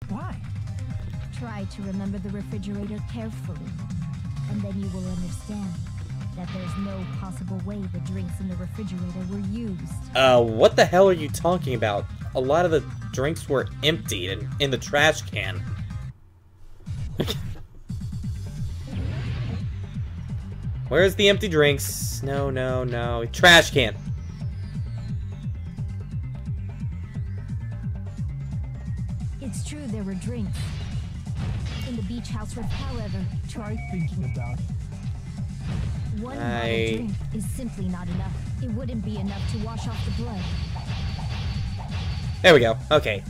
Why? Try to remember the refrigerator carefully, and then you will understand that there's no possible way the drinks in the refrigerator were used. What the hell are you talking about? A lot of the drinks were emptied and in the trash can. Where's the empty drinks? No, no, no. Trash can. It's true there were drinks in the beach house. However, Try thinking about it. one bottle drink is simply not enough. It wouldn't be enough to wash off the blood. There we go. Okay.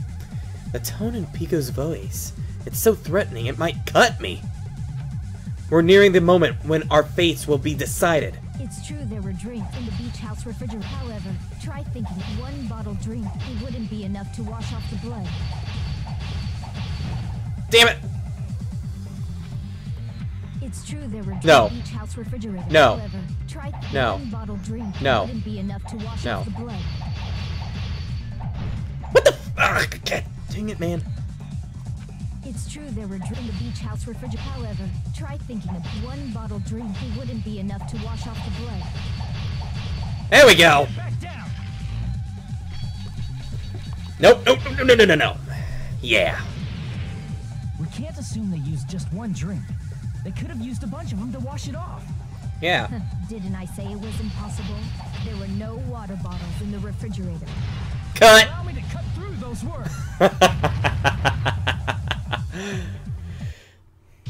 The tone in Pico's voice. It's so threatening, it might cut me. We're nearing the moment when our fates will be decided. It's true there were drinks in the beach house refrigerator. However, try thinking one bottle drink. It wouldn't be enough to wash off the blood. Damn it! It's true there were drinks No. in the beach house refrigerator. No. However, try No. one bottle drink. No. It wouldn't be enough to wash No. off the blood. What the fuck? God dang it, man. It's true there were drinks in the beach house refrigerator. However, try thinking of one bottle drink. It wouldn't be enough to wash off the blood. There we go. Back down. Nope, nope, no, no, no, no, no. Yeah. We can't assume they used just one drink. They could have used a bunch of them to wash it off. Yeah. Didn't I say it was impossible? There were no water bottles in the refrigerator. Cut. Allow me to cut through those words.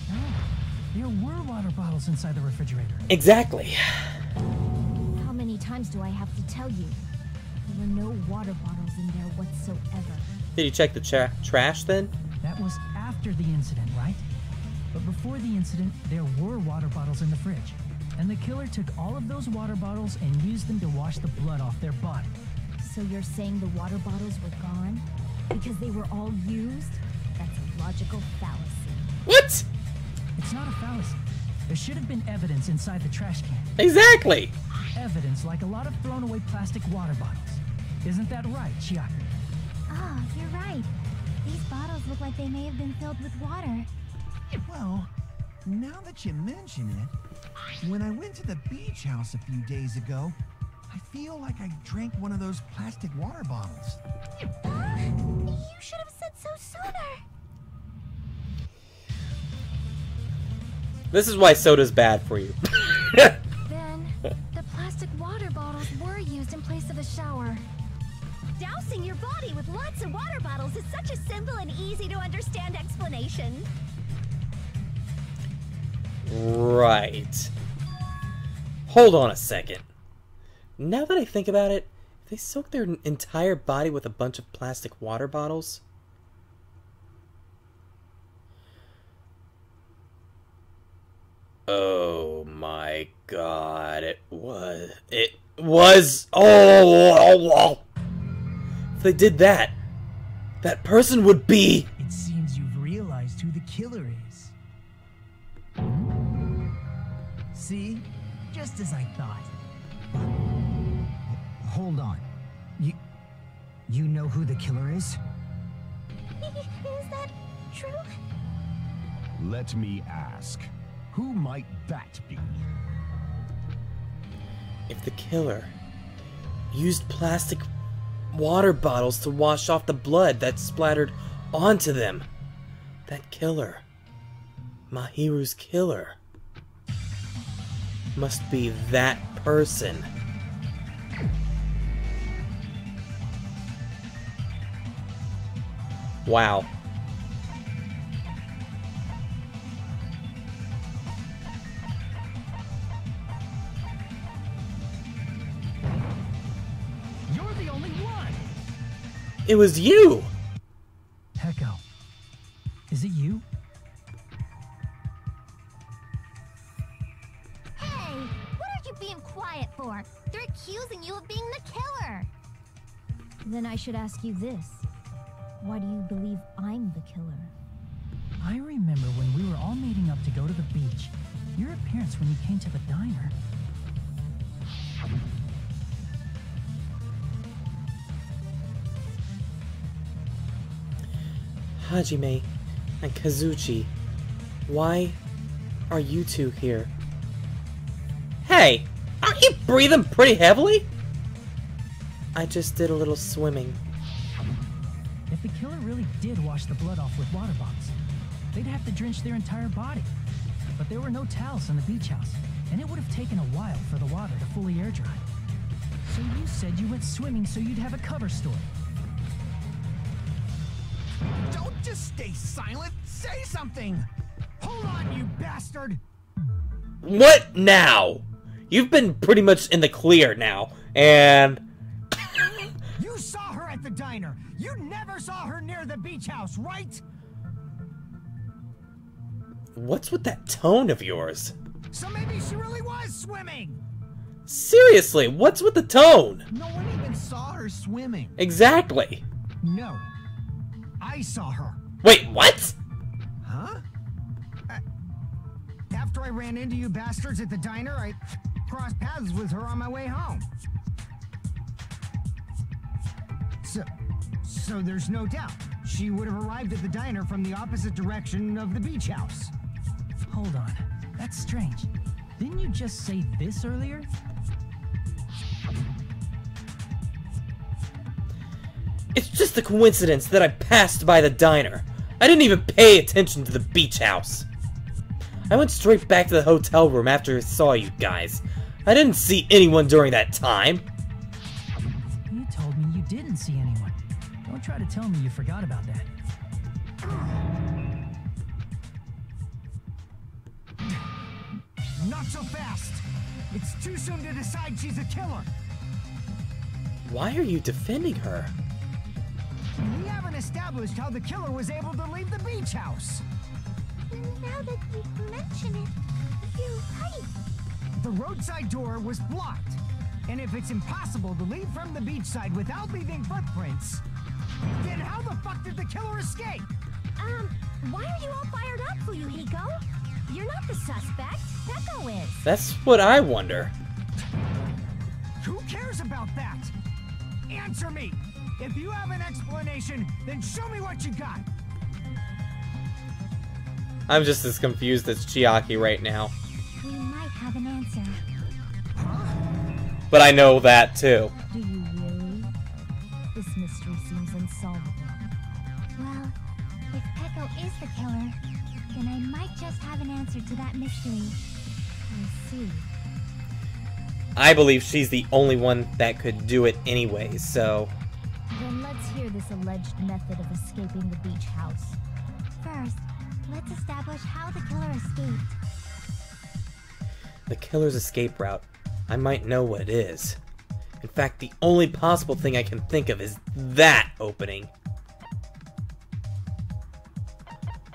No, there were water bottles inside the refrigerator. Exactly. How many times do I have to tell you? There were no water bottles in there whatsoever. Did you check the trash then? That was after the incident, right? But before the incident, there were water bottles in the fridge. And the killer took all of those water bottles and used them to wash the blood off their body. So you're saying the water bottles were gone? Because they were all used? That's a logical fallacy. What? It's not a fallacy. There should have been evidence inside the trash can. Exactly. Evidence like a lot of thrown away plastic water bottles. Isn't that right, Chiaki? Ah, you're right. These bottles look like they may have been filled with water. Well, now that you mention it, when I went to the beach house a few days ago, I feel like I drank one of those plastic water bottles. You should have said so sooner. This is why soda's bad for you. Then, the plastic water bottles were used in place of a shower. Dousing your body with lots of water bottles is such a simple and easy to understand explanation. Right. Hold on a second. Now that I think about it, if they soaked their entire body with a bunch of plastic water bottles. Oh my god, it was, oh, if they did that, that person would be... It seems you've realized who the killer is. See? Just as I thought. Hold on. You know who the killer is? Is that true? Let me ask, who might that be? If the killer used plastic water bottles to wash off the blood that splattered onto them, that killer, Mahiru's killer, must be that person. Wow. You're the only one! It was you! Heko. Is it you? Hey, what are you being quiet for? They're accusing you of being the killer. Then I should ask you this. Why do you believe I'm the killer? I remember when we were all meeting up to go to the beach. Your appearance when you came to the diner. Hajime and Kazuchi, why are you two here? Hey, aren't you breathing pretty heavily? I just did a little swimming. If the killer really did wash the blood off with water bottles, they'd have to drench their entire body. But there were no towels in the beach house, and it would have taken a while for the water to fully air dry. So you said you went swimming so you'd have a cover story. Don't just stay silent. Say something. Hold on, you bastard. What now? You've been pretty much in the clear now, and... You saw her at the diner. You never saw her near the beach house, right? What's with that tone of yours? So maybe she really was swimming. Seriously, what's with the tone? No one even saw her swimming. Exactly. No. I saw her. Wait, what? Huh? After I ran into you bastards at the diner, I crossed paths with her on my way home. So there's no doubt. She would have arrived at the diner from the opposite direction of the beach house. Hold on, that's strange. Didn't you just say this earlier? It's just a coincidence that I passed by the diner. I didn't even pay attention to the beach house. I went straight back to the hotel room after I saw you guys. I didn't see anyone during that time. You told me you didn't see anyone. Don't try to tell me you forgot about that. Not so fast. It's too soon to decide she's a killer. Why are you defending her? We haven't established how the killer was able to leave the beach house. Now that you mention it, you're right. The roadside door was blocked. And if it's impossible to leave from the beachside without leaving footprints, then how the fuck did the killer escape? Why are you all fired up, Fuyuhiko? You're not the suspect. Peko is. That's what I wonder. Who cares about that? Answer me! If you have an explanation, then show me what you got! I'm just as confused as Chiaki right now. We might have an answer. But I know that too. Do you really? This mystery seems unsolvable. Well, if Peko is the killer, then I might just have an answer to that mystery. I see. I believe she's the only one that could do it anyway, so... Then let's hear this alleged method of escaping the beach house. First, let's establish how the killer escaped. The killer's escape route. I might know what it is. In fact, the only possible thing I can think of is that opening.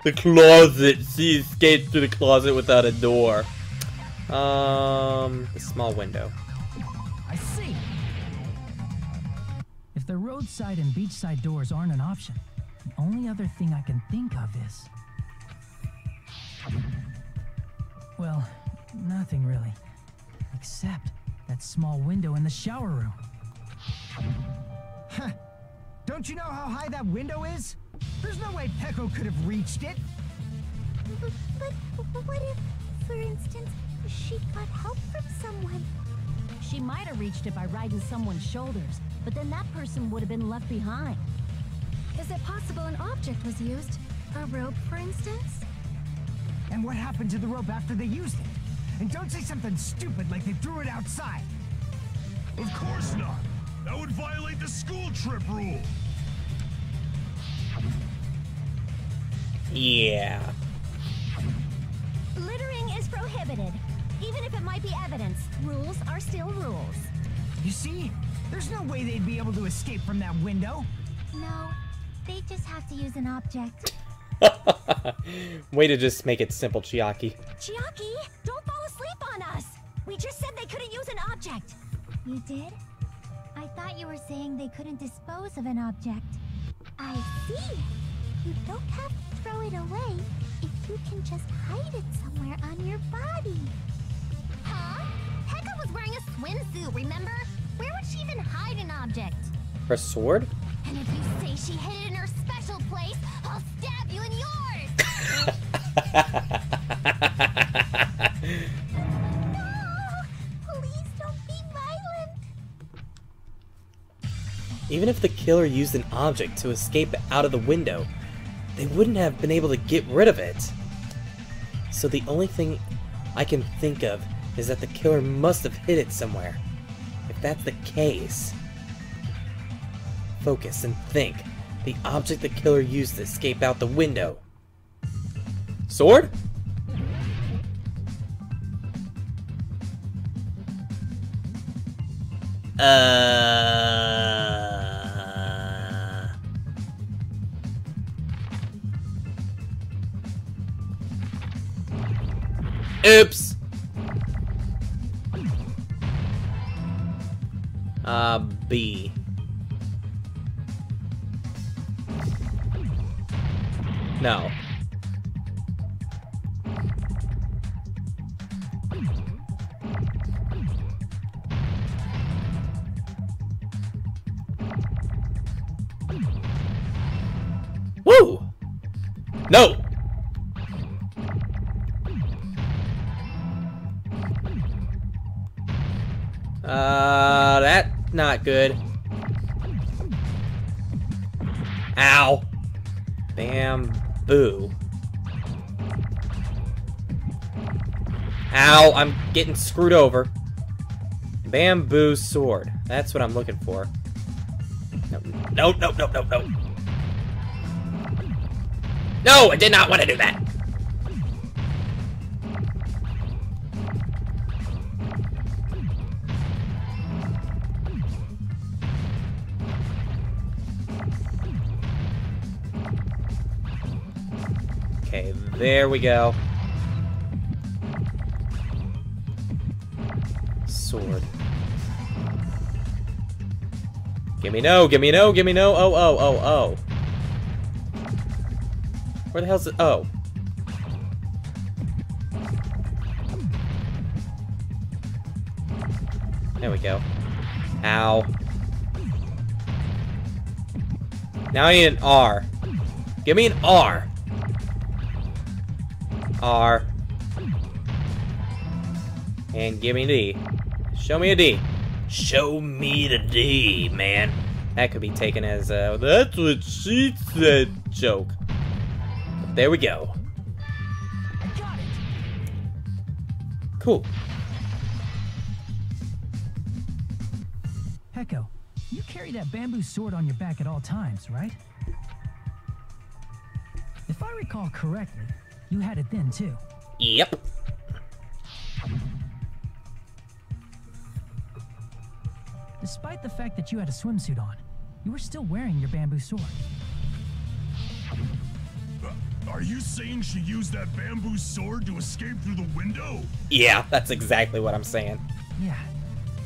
The closet! She escaped through the closet without a door. The small window. I see. If the roadside and beachside doors aren't an option, the only other thing I can think of is... Well, nothing really. Except that small window in the shower room. Huh. Don't you know how high that window is? There's no way Peko could have reached it. But what if, for instance, she got help from someone? She might have reached it by riding someone's shoulders, but then that person would have been left behind. Is it possible an object was used? A rope, for instance? And what happened to the rope after they used it? And don't say something stupid like they threw it outside. Of course not. That would violate the school trip rule. Yeah. Littering is prohibited. Even if it might be evidence, rules are still rules. You see? There's no way they'd be able to escape from that window. No, they just have to use an object. Way to just make it simple, Chiaki. Chiaki, don't fall asleep on us! We just said they couldn't use an object! You did? I thought you were saying they couldn't dispose of an object. I see! You don't have to throw it away if you can just hide it somewhere on your body. Huh? Pekka was wearing a swimsuit, remember? Where would she even hide an object? Her sword? And if you say she hid it in her special place, I'll stab you in yours! No! Please don't be violent! Even if the killer used an object to escape out of the window, they wouldn't have been able to get rid of it. So the only thing I can think of is that the killer must have hid it somewhere. If that's the case... Focus and think. The object the killer used to escape out the window. Sword? Oops. B. No. Woo! No! That's not good. Ow. Bamboo. Ow, I'm getting screwed over. Bamboo sword. That's what I'm looking for. No, no, no, no, no. No, I did not want to do that. Okay, there we go. Sword. Gimme no, gimme no, gimme no. Oh, oh, oh, oh. Where the hell's it? Oh. There we go. Ow. Now I need an R. Give me an R. R. And give me a D. Show me a D. Show me the D, man. That could be taken as a "that's what she said" joke. But there we go. I got it. Cool. Heko, you carry that bamboo sword on your back at all times, right? If I recall correctly, you had it then too. Yep. Despite the fact that you had a swimsuit on, you were still wearing your bamboo sword. Are you saying she used that bamboo sword to escape through the window? Yeah, that's exactly what I'm saying. Yeah.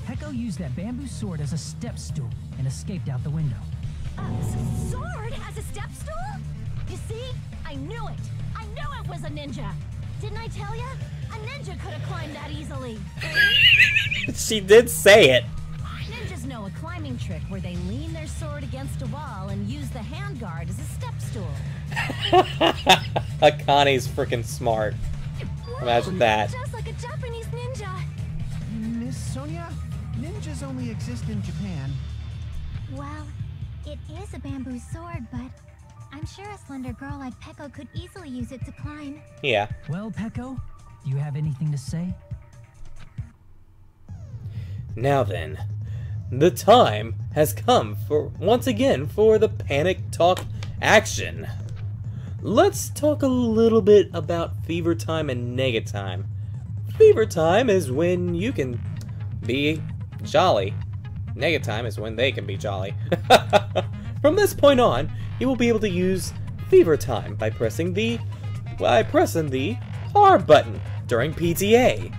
Heko used that bamboo sword as a step stool and escaped out the window. Sword as a step stool? You see? I knew it! I knew it was a ninja! Didn't I tell ya? A ninja could have climbed that easily. She did say it. Ninjas know a climbing trick where they lean their sword against a wall and use the handguard as a step stool. Akane's freaking smart. Imagine that. Just like a Japanese ninja. Miss Sonia, ninjas only exist in Japan. Well, it is a bamboo sword, but I'm sure a slender girl like Peko could easily use it to climb. Yeah. Well, Peko, do you have anything to say? Now then, the time has come for once again for the panic talk action. Let's talk a little bit about fever time and nega time. Fever time is when you can be jolly. Nega time is when they can be jolly. From this point on, you will be able to use fever time by pressing the R button during PTA.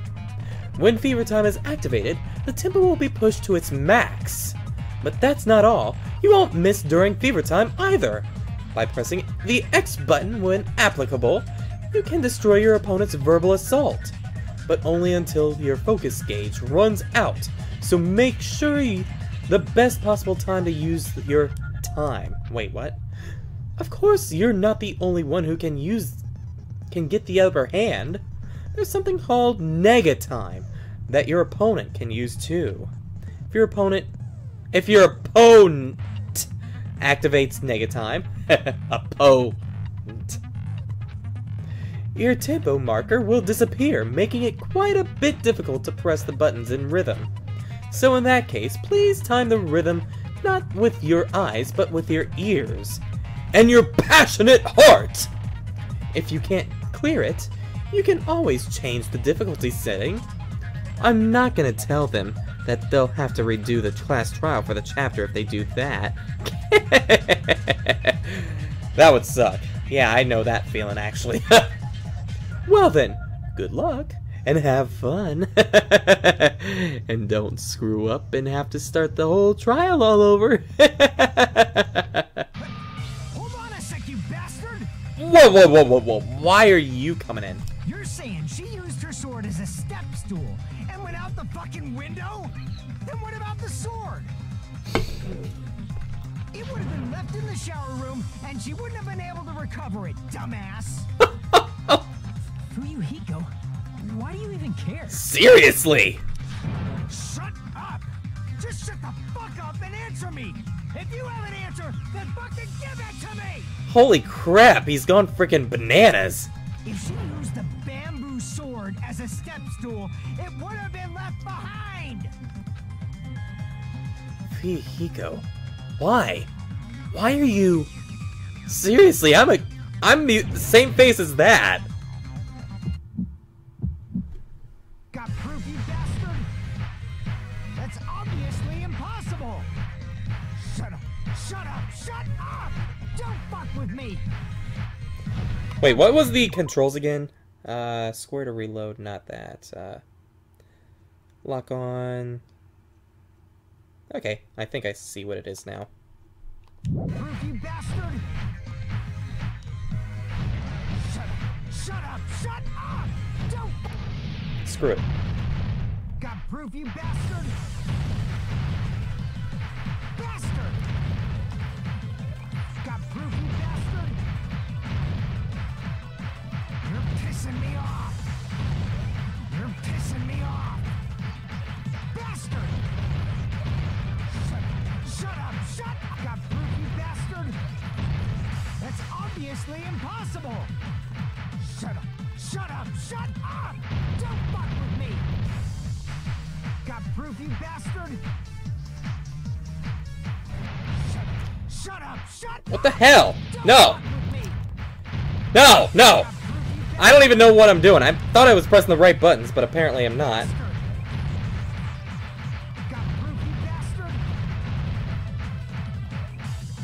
When fever time is activated, the tempo will be pushed to its max. But that's not all. You won't miss during fever time either. By pressing the X button when applicable, you can destroy your opponent's verbal assault. But only until your focus gauge runs out. So make sure the best possible time to use your time. Wait, what? Of course, you're not the only one who can get the upper hand. There's something called negatime that your opponent can use too. If your opponent activates negatime, opponent, your tempo marker will disappear, making it quite a bit difficult to press the buttons in rhythm. So in that case, please time the rhythm not with your eyes, but with your ears and your passionate heart. If you can't clear it, you can always change the difficulty setting. I'm not gonna tell them that they'll have to redo the class trial for the chapter if they do that. That would suck. Yeah, I know that feeling, actually. Well then, good luck, and have fun. And don't screw up and have to start the whole trial all over. Hold on a sec, you bastard! Whoa, whoa, whoa, whoa, whoa. Why are you coming in? You're saying she used her sword as a step stool and went out the fucking window? Then what about the sword? It would have been left in the shower room and she wouldn't have been able to recover it, dumbass. Fuyuhiko, why do you even care? Seriously? Shut up! Just shut the fuck up and answer me! If you have an answer, then fucking give it to me! Holy crap, he's gone freaking bananas. If she used the bamboo sword as a step stool, it would have been left behind! Fuyuhiko, why? Why are you... Seriously, I'm the same face as that. Got proof, you bastard? That's obviously impossible! Shut up! Shut up! Shut up! Don't fuck with me! Wait, what was the controls again? Square to reload, not that. Lock on... Okay, I think I see what it is now. Proof, you bastard! Shut up! Shut up! Shut up! Don't... Screw it. Got proof, you bastard! Bastard! Got proof, you bastard! You're pissing me off! You're pissing me off! Bastard! Shut up! Shut up! Got proof, you bastard! That's obviously impossible! Shut up! Shut up! Shut up! Don't fuck with me! Got proof, you bastard! Shut up! Shut up! What the hell? Don't No! fuck with me! No! No! Got proof, you I don't even know what I'm doing. I thought I was pressing the right buttons, but apparently I'm not. bastard! Got proof, you bastard!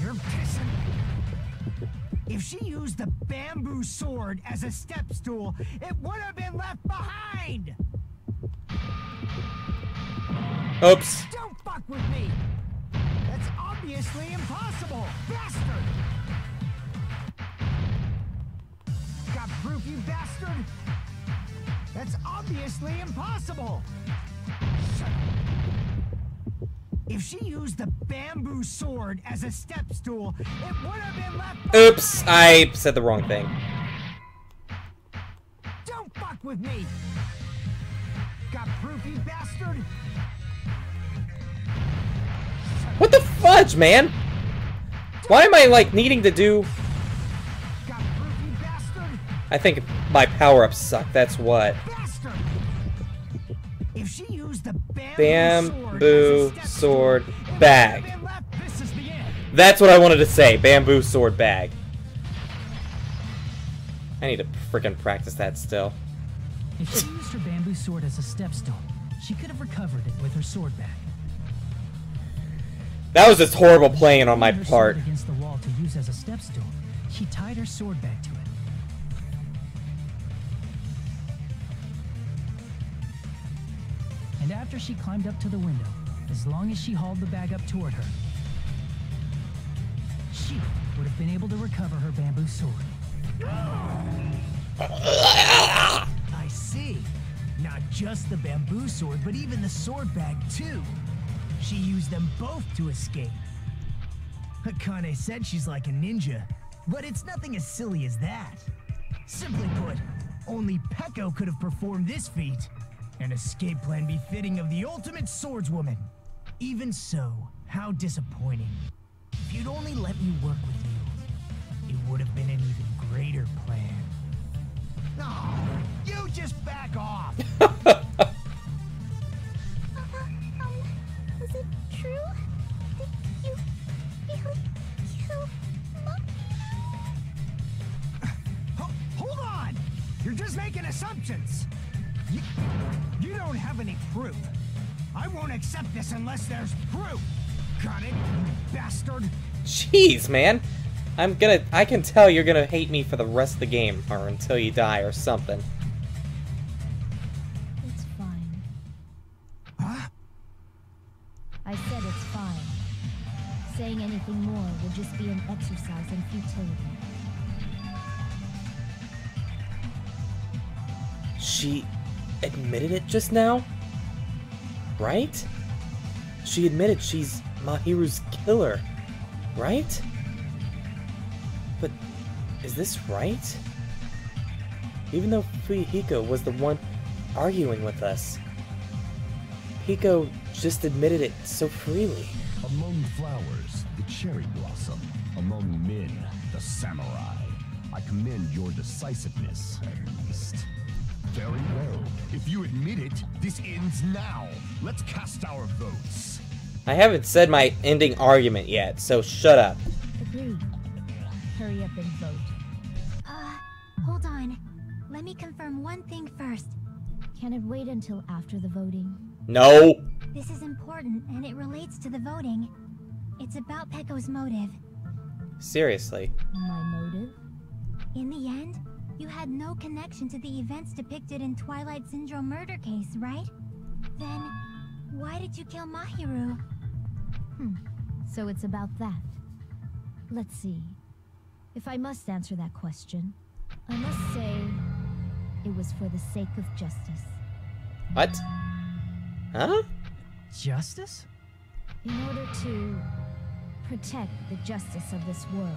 You're pissing. If she used the bamboo sword as a step stool, it would have been left behind! Oops. Don't fuck with me! That's obviously impossible! Bastard! Got proof, you bastard? That's obviously impossible! Shut up. If she used the bamboo sword as a step stool, it would have been left... Oops, I said the wrong thing. Don't fuck with me! Got proof, you bastard? What the fudge, man? Why am I, like, needing to do... Got proof, you bastard? I think my power-ups suck, that's what. Bastard! If she used the Bamboo sword, sword it would have bag. been left- This is the end. That's what I wanted to say, bamboo sword bag. I need to freaking practice that still. If she used her bamboo sword as a step stool, she could have recovered it with her sword bag. That was just horrible playing on my Leaning her part. sword against the wall to use as a step stool, she tied her sword bag to it. And after she climbed up to the window, as long as she hauled the bag up toward her, she would have been able to recover her bamboo sword. I see. Not just the bamboo sword, but even the sword bag, too. She used them both to escape. Akane said she's like a ninja, but it's nothing as silly as that. Simply put, only Peko could have performed this feat. An escape plan befitting of the ultimate swordswoman. Even so, how disappointing. If you'd only let me work with you, it would have been an even greater plan. No, you just back off. Is it true? Did you really kill Hold on! You're just making assumptions. You don't have any proof. I won't accept this unless there's proof. Got it, you bastard? Jeez, man. I can tell you're gonna hate me for the rest of the game, or until you die or something. It's fine. Huh? I said it's fine. Saying anything more would just be an exercise in futility. She admitted it just now? Right? She admitted she's Mahiru's killer, right? But is this right? Even though Fuyuhiko was the one arguing with us, Hiko just admitted it so freely. Among flowers, the cherry blossom. Among men, the samurai. I commend your decisiveness, at least. Very well. If you admit it, this ends now. Let's cast our votes. I haven't said my ending argument yet, so shut up. Agreed. Hurry up and vote. Hold on. Let me confirm one thing first. Can it wait until after the voting? No! This is important, and it relates to the voting. It's about Peko's motive. Seriously. My motive? In the end, you had no connection to the events depicted in Twilight Syndrome murder case, right? Then, why did you kill Mahiru? So it's about that. Let's see. If I must answer that question, I must say it was for the sake of justice. What? Huh? Justice? In order to protect the justice of this world.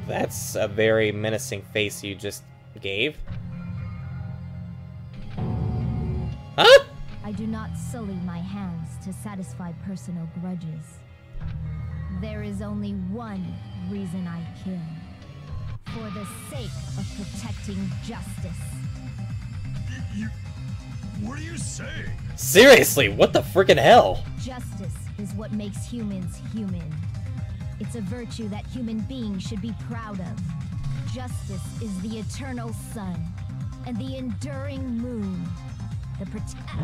That's a very menacing face you just gave. Huh? I do not sully my hands to satisfy personal grudges. There is only one reason I kill. For the sake of protecting justice. What are you saying? Seriously, what the frickin' hell? Justice is what makes humans human. It's a virtue that human beings should be proud of. Justice is the eternal sun and the enduring moon.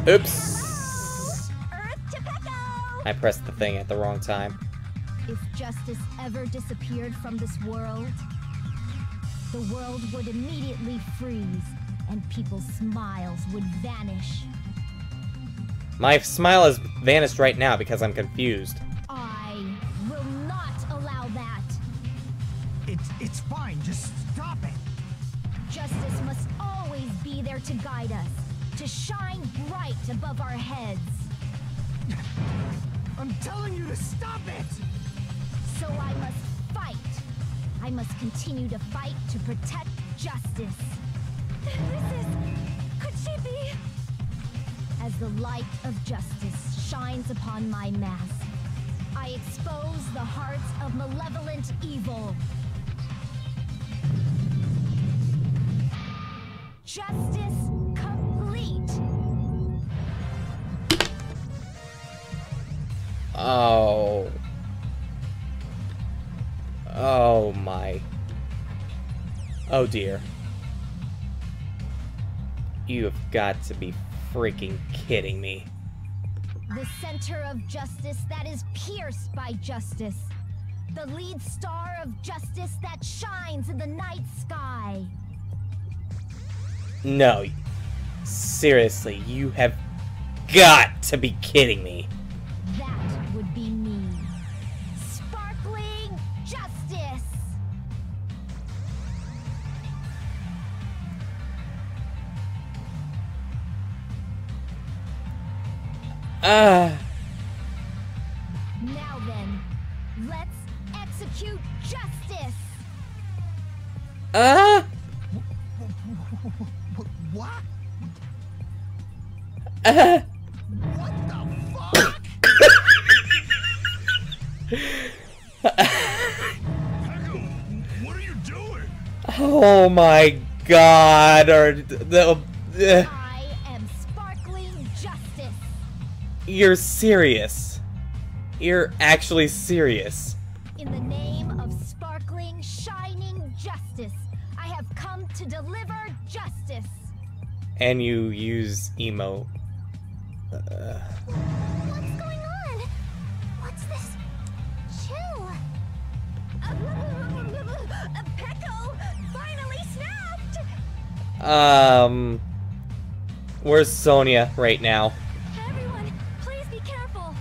Oops. Earth to Peko! I pressed the thing at the wrong time. If justice ever disappeared from this world, the world would immediately freeze and people's smiles would vanish. My smile has vanished right now because I'm confused. I will not allow that. It's fine, just stop it. Justice must always be there to guide us, to shine bright above our heads. I'm telling you to stop it! So I must fight. I must continue to fight to protect justice. Could she be? As the light of justice shines upon my mask, I expose the hearts of malevolent evil. Justice complete. Oh. Oh my. Oh dear. You have got to be freaking kidding me. The center of justice that is pierced by justice. The lead star of justice that shines in the night sky. No. Seriously, you have got to be kidding me. That would be me. Sparkling justice. Ah. Now then, let's execute justice. What? What the fuck? Echo, what are you doing? Oh my god, or I am sparkling justice. you're serious. You're actually serious. In the name of sparkling, shining justice, I have come to deliver justice. And you use emo. What's going on? What's this? Chill. Pecco finally snapped! Where's Sonia right now? Everyone, please be careful.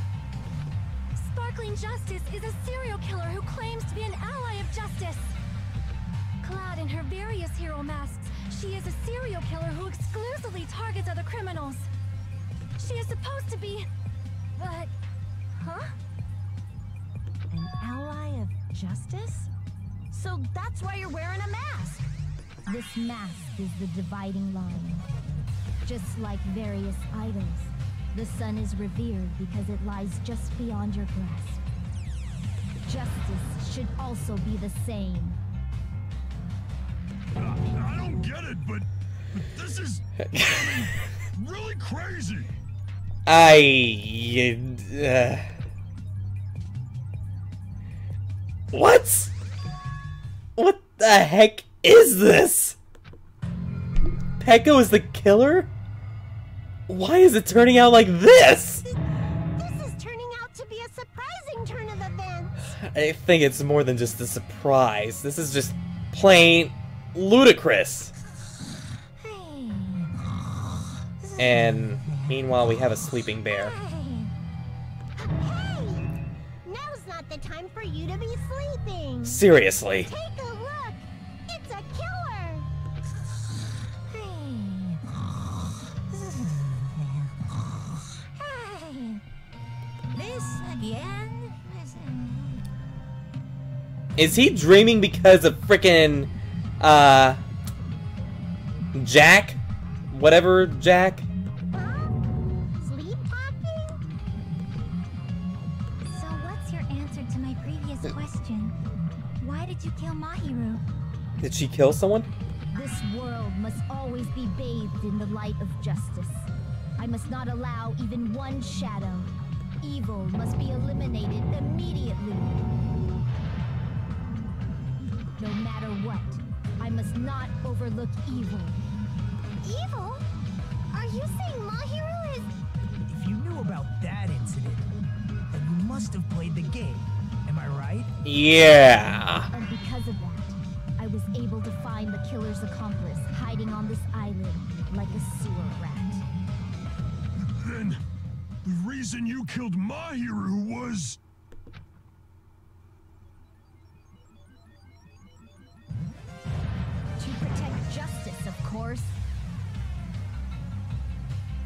Sparkling Justice is a serial killer who claims to be an ally of justice. Clad in her various hero masks, she is a serial killer who exclusively targets other criminals. She is supposed to be... but... huh? An ally of justice? So that's why you're wearing a mask. This mask is the dividing line. Just like various idols, the sun is revered because it lies just beyond your grasp. Justice should also be the same. I don't get it, but this is really crazy. What? What the heck is this? Pecco is the killer? Why is it turning out like this? This is turning out to be a surprising turn of events. I think it's more than just a surprise. This is just plain ludicrous. Hey. And meanwhile, we have a sleeping bear. Hey! Now's not the time for you to be sleeping. Seriously. Take a look. It's a killer. Hey. This again? Is he dreaming because of frickin' Jack? Whatever, Jack? Sleep talking? So what's your answer to my previous question? Why did you kill Mahiru? Did she kill someone? This world must always be bathed in the light of justice. I must not allow even one shadow. Evil must be eliminated immediately. No matter what, I must not overlook evil. Evil? Are you saying Mahiru is... If you knew about that incident, then you must have played the game. Am I right? Yeah. And because of that, I was able to find the killer's accomplice hiding on this island like a sewer rat. Then the reason you killed Mahiru was... To protect justice, of course.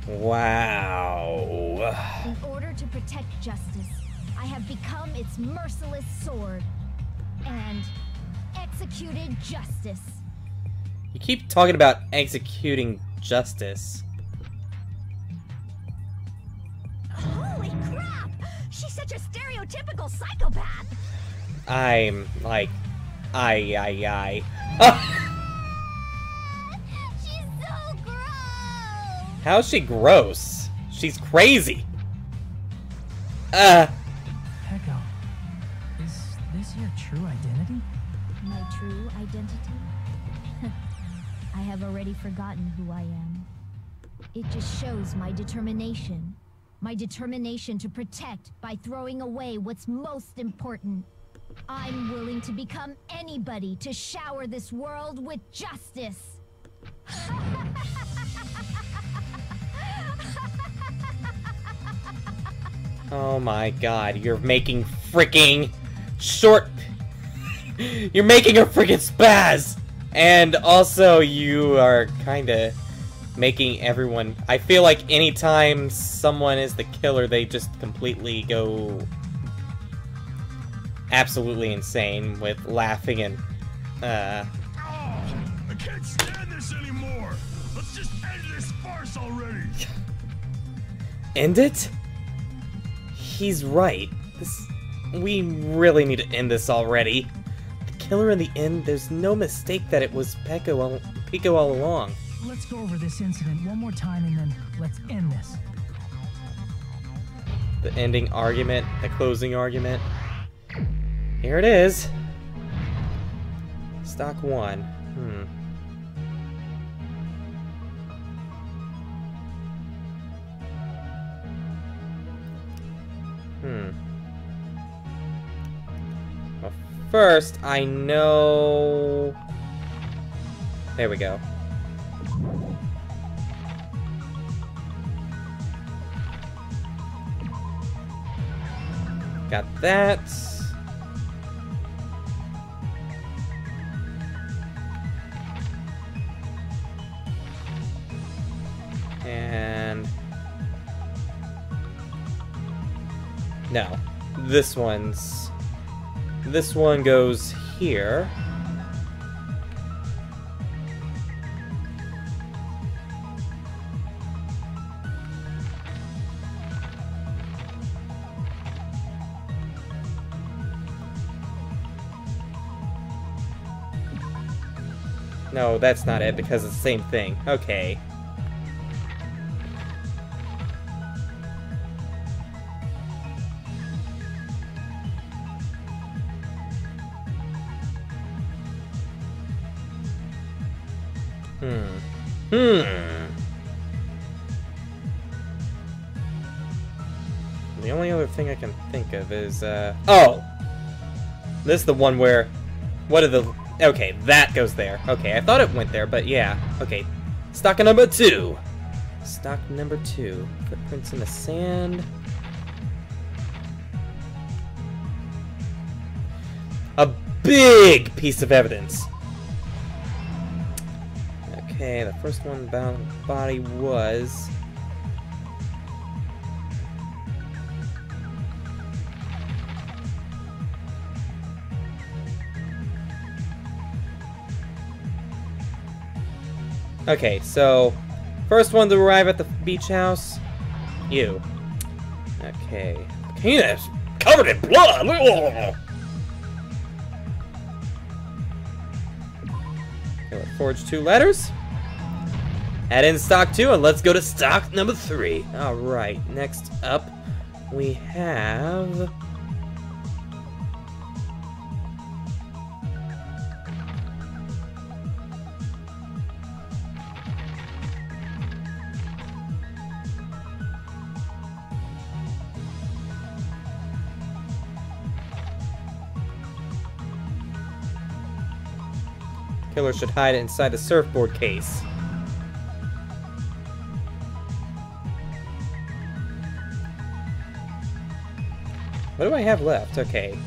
Wow. In order to protect justice, I have become its merciless sword and executed justice. You keep talking about executing justice. Holy crap! She's such a stereotypical psychopath! I'm like, I. She's so gross! How's she gross? She's crazy. Pecco, is this your true identity? My true identity? I have already forgotten who I am. It just shows my determination. My determination to protect by throwing away what's most important. I'm willing to become anybody to shower this world with justice. Oh my god, you're making freaking short... You're making her freaking spaz! And also, you are kinda making everyone... I feel like anytime someone is the killer, they just completely go... absolutely insane with laughing and, I can't stand this anymore! Let's just end this farce already! End it? He's right. We really need to end this already. The killer in the end, there's no mistake that it was Pico all along. Let's go over this incident one more time and then let's end this. The ending argument, the closing argument. Here it is. Stock 1. Well, first, I know... There we go. Got that. And... No. This one goes here. No, that's not it, because it's the same thing. Okay. The only other thing I can think of is, oh! This is the one where... What are the... Okay, that goes there. Okay, I thought it went there, but yeah. Okay, stock number 2. Stock number 2. Footprints in the sand. A big piece of evidence. Okay, the first one body was... Okay, so first one to arrive at the beach house, you. Okay, penis covered in blood. Okay, let's forge 2 letters. Add in stock 2, and let's go to stock number 3. All right, next up we have. Killer should hide it inside the surfboard case. What do I have left? Okay.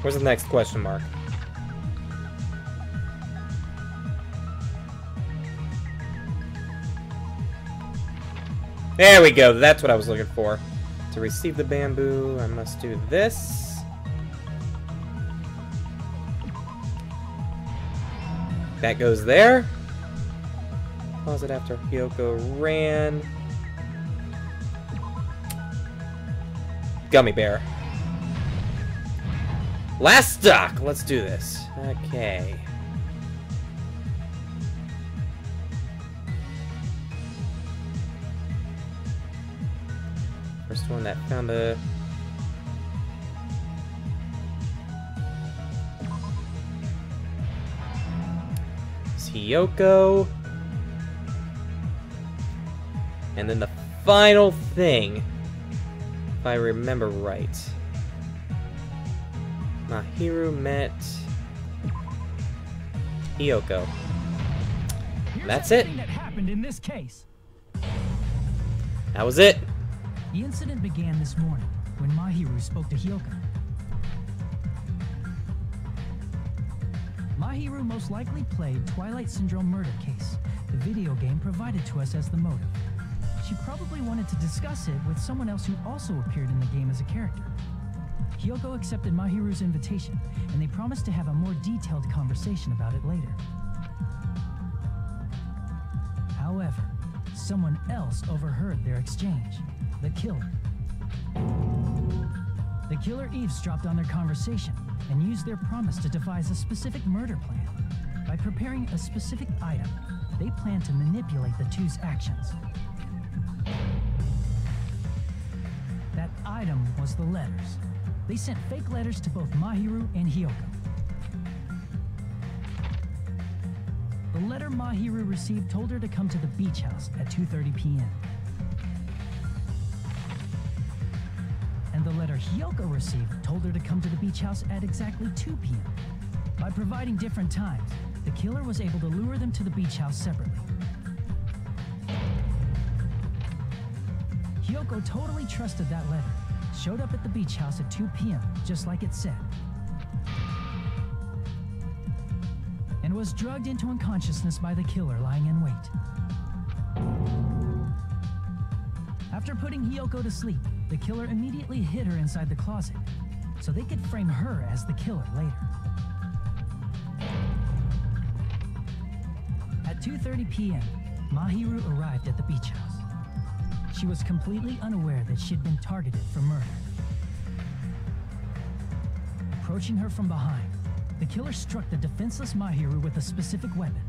Where's the next question mark? There we go. That's what I was looking for. To receive the bamboo, I must do this. That goes there. Pause it after Hyoko ran. Gummy bear. Last stock! Let's do this. Okay. First one that found a... It's Hyoko. And then the final thing, if I remember right, Mahiru met Hyoko. That's it. That happened in this case. That was it. The incident began this morning when Mahiru spoke to Hyoko. Mahiru most likely played Twilight Syndrome Murder Case, the video game provided to us as the motive. she probably wanted to discuss it with someone else who also appeared in the game as a character. Hiyoko accepted Mahiru's invitation, and they promised to have a more detailed conversation about it later. However, someone else overheard their exchange, the killer. The killer eavesdropped on their conversation and used their promise to devise a specific murder plan. By preparing a specific item, they planned to manipulate the two's actions. That item was the letters. They sent fake letters to both Mahiru and Hiyoko. The letter Mahiru received told her to come to the beach house at 2:30 p.m. And the letter Hiyoko received told her to come to the beach house at exactly 2 p.m. By providing different times, the killer was able to lure them to the beach house separately. Hiyoko totally trusted that letter, showed up at the beach house at 2 p.m., just like it said, and was drugged into unconsciousness by the killer lying in wait. After putting Hiyoko to sleep, the killer immediately hid her inside the closet, so they could frame her as the killer later. At 2:30 p.m., Mahiru arrived at the beach house. She was completely unaware that she'd been targeted for murder. Approaching her from behind, the killer struck the defenseless Mahiru with a specific weapon,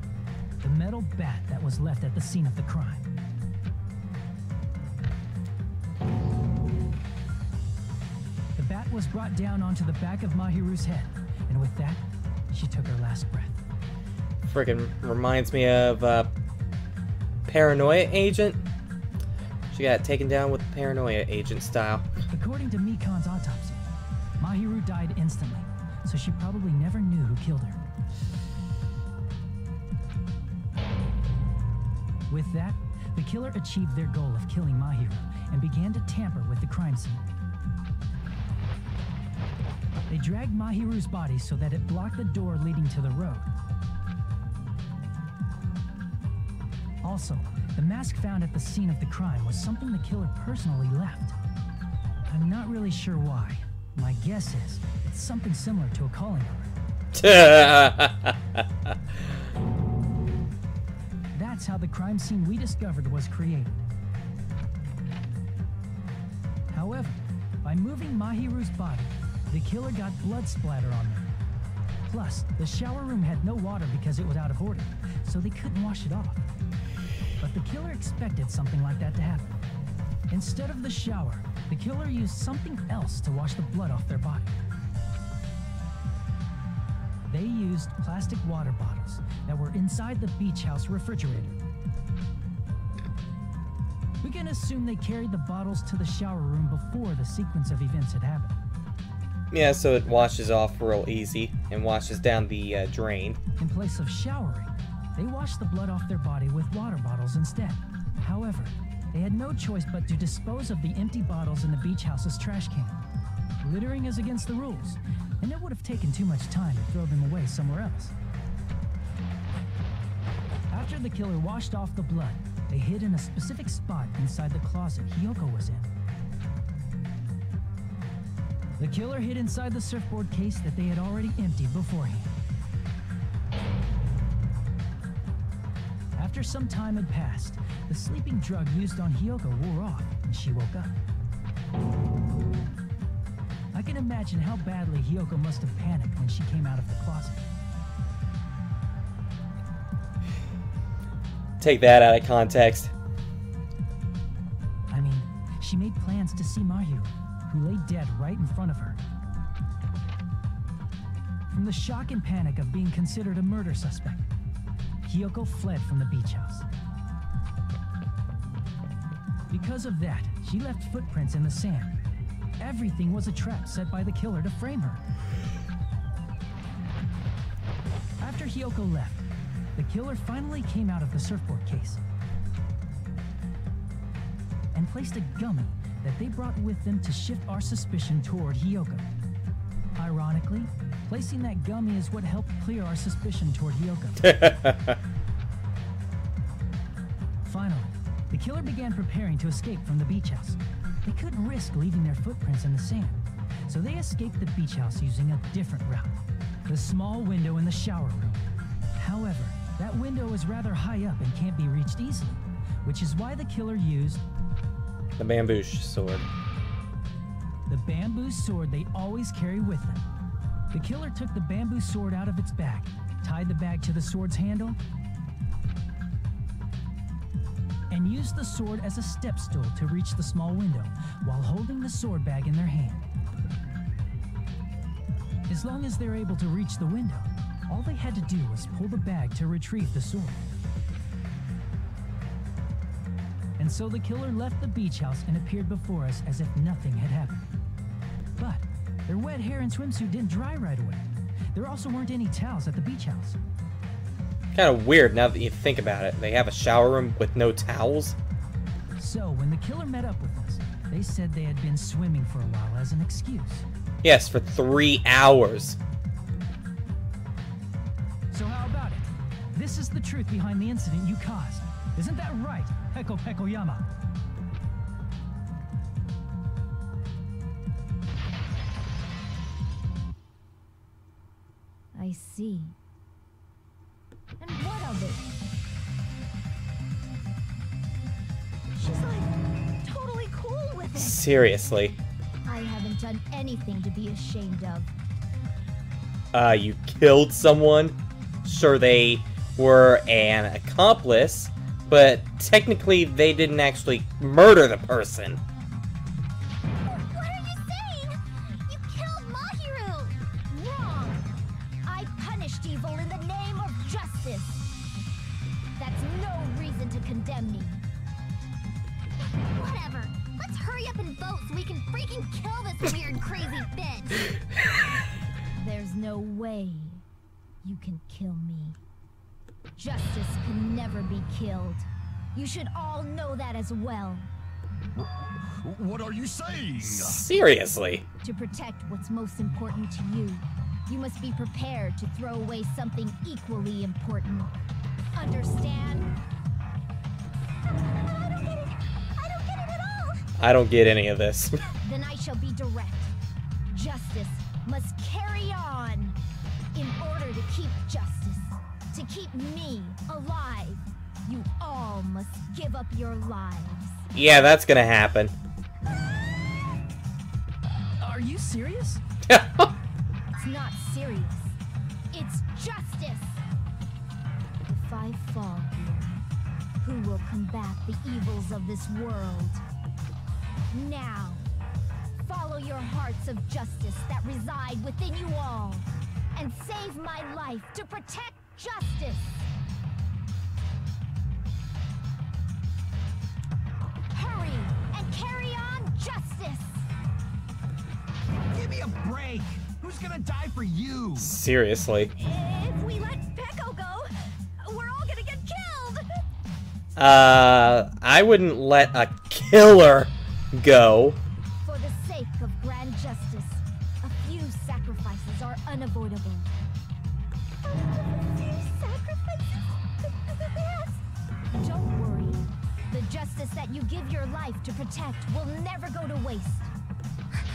the metal bat that was left at the scene of the crime. The bat was brought down onto the back of Mahiru's head, and with that, she took her last breath. Freaking reminds me of Paranoia Agent. She got taken down with Paranoia Agent style. According to Mikan's autopsy, Mahiru died instantly, so she probably never knew who killed her. With that, the killer achieved their goal of killing Mahiru and began to tamper with the crime scene. They dragged Mahiru's body so that it blocked the door leading to the road. Also, the mask found at the scene of the crime was something the killer personally left. I'm not really sure why. My guess is it's something similar to a calling card. That's how the crime scene we discovered was created. However, by moving Mahiru's body, the killer got blood splatter on them. Plus, the shower room had no water because it was out of order, so they couldn't wash it off. But the killer expected something like that to happen. Instead of the shower, the killer used something else to wash the blood off their body. They used plastic water bottles that were inside the beach house refrigerator. We can assume they carried the bottles to the shower room before the sequence of events had happened. Yeah, so it washes off real easy and washes down the drain. In place of showering, they washed the blood off their body with water bottles instead. However, they had no choice but to dispose of the empty bottles in the beach house's trash can. Littering is against the rules, and it would have taken too much time to throw them away somewhere else. After the killer washed off the blood, they hid in a specific spot inside the closet Hiyoko was in. The killer hid inside the surfboard case that they had already emptied beforehand. After some time had passed, the sleeping drug used on Hiyoko wore off, and she woke up. I can imagine how badly Hiyoko must have panicked when she came out of the closet. Take that out of context. I mean, she made plans to see Mahiru, who lay dead right in front of her. From the shock and panic of being considered a murder suspect, Hiyoko fled from the beach house. Because of that, she left footprints in the sand. Everything was a trap set by the killer to frame her. After Hiyoko left, the killer finally came out of the surfboard case and placed a gummy that they brought with them to shift our suspicion toward Hiyoko. Ironically, placing that gummy is what helped clear our suspicion toward Hiyoko. Finally, the killer began preparing to escape from the beach house. They couldn't risk leaving their footprints in the sand, so they escaped the beach house using a different route, the small window in the shower room. However, that window is rather high up and can't be reached easily, which is why the killer used The bamboo sword. the bamboo sword they always carry with them. The killer took the bamboo sword out of its bag, tied the bag to the sword's handle, and used the sword as a step stool to reach the small window while holding the sword bag in their hand. As long as they're able to reach the window, all they had to do was pull the bag to retrieve the sword. And so the killer left the beach house and appeared before us as if nothing had happened. But their wet hair and swimsuit didn't dry right away. There also weren't any towels at the beach house. Kind of weird now that you think about it. They have a shower room with no towels. So when the killer met up with us, they said they had been swimming for a while as an excuse. Yes, for 3 hours. So how about it? This is the truth behind the incident you caused. Isn't that right, Peko Pekoyama? I see. And what of it? She's like totally cool with it. Seriously. I haven't done anything to be ashamed of. You killed someone. Sure, they were an accomplice, but technically they didn't actually murder the person. What are you saying? You killed Mahiru! Wrong! I punished evil in the name of justice. That's no reason to condemn me. Whatever. Let's hurry up and vote so we can freaking kill this weird, crazy bitch. There's no way you can kill me. Justice can never be killed. You should all know that as well. What are you saying? Seriously. To protect what's most important to you, you must be prepared to throw away something equally important. Understand? I don't get it. I don't get it at all. I don't get any of this. Then I shall be direct. Justice must carry on. In order to keep justice, to keep me alive, you all must give up your lives. Yeah, that's gonna happen. Are you serious? It's not serious. It's justice. If I fall here, who will combat the evils of this world? Now, follow your hearts of justice that reside within you all, and save my life to protect justice. Hurry and carry on justice. Give me a break. Who's gonna die for you? Seriously. If we let Peko go, we're all gonna get killed. I wouldn't let a killer go. For the sake of grand justice, a few sacrifices are unavoidable. Yes. Don't worry. The justice that you give your life to protect will never go to waste.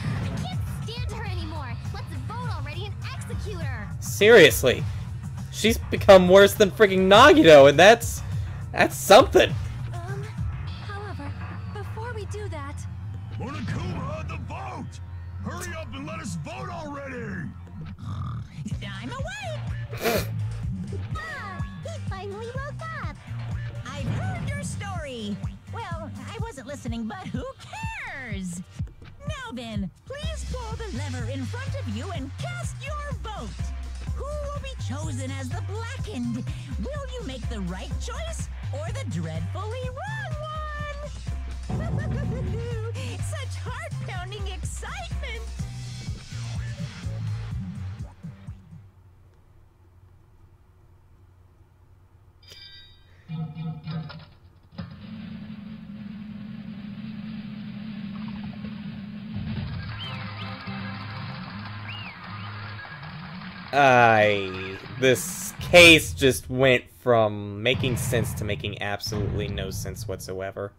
I can't stand her anymore. Let's vote already and execute her. Seriously. She's become worse than freaking Nagito, and that's something. However, before we do that, Monokuma, the vote! Hurry up and let us vote already! I'm awake! he finally woke up. I've heard your story. Well, I wasn't listening, but who cares? Now then, please pull the lever in front of you and cast your vote. Who will be chosen as the blackened? Will you make the right choice or the dreadfully wrong one? Such heart-pounding excitement! This case just went from making sense to making absolutely no sense whatsoever.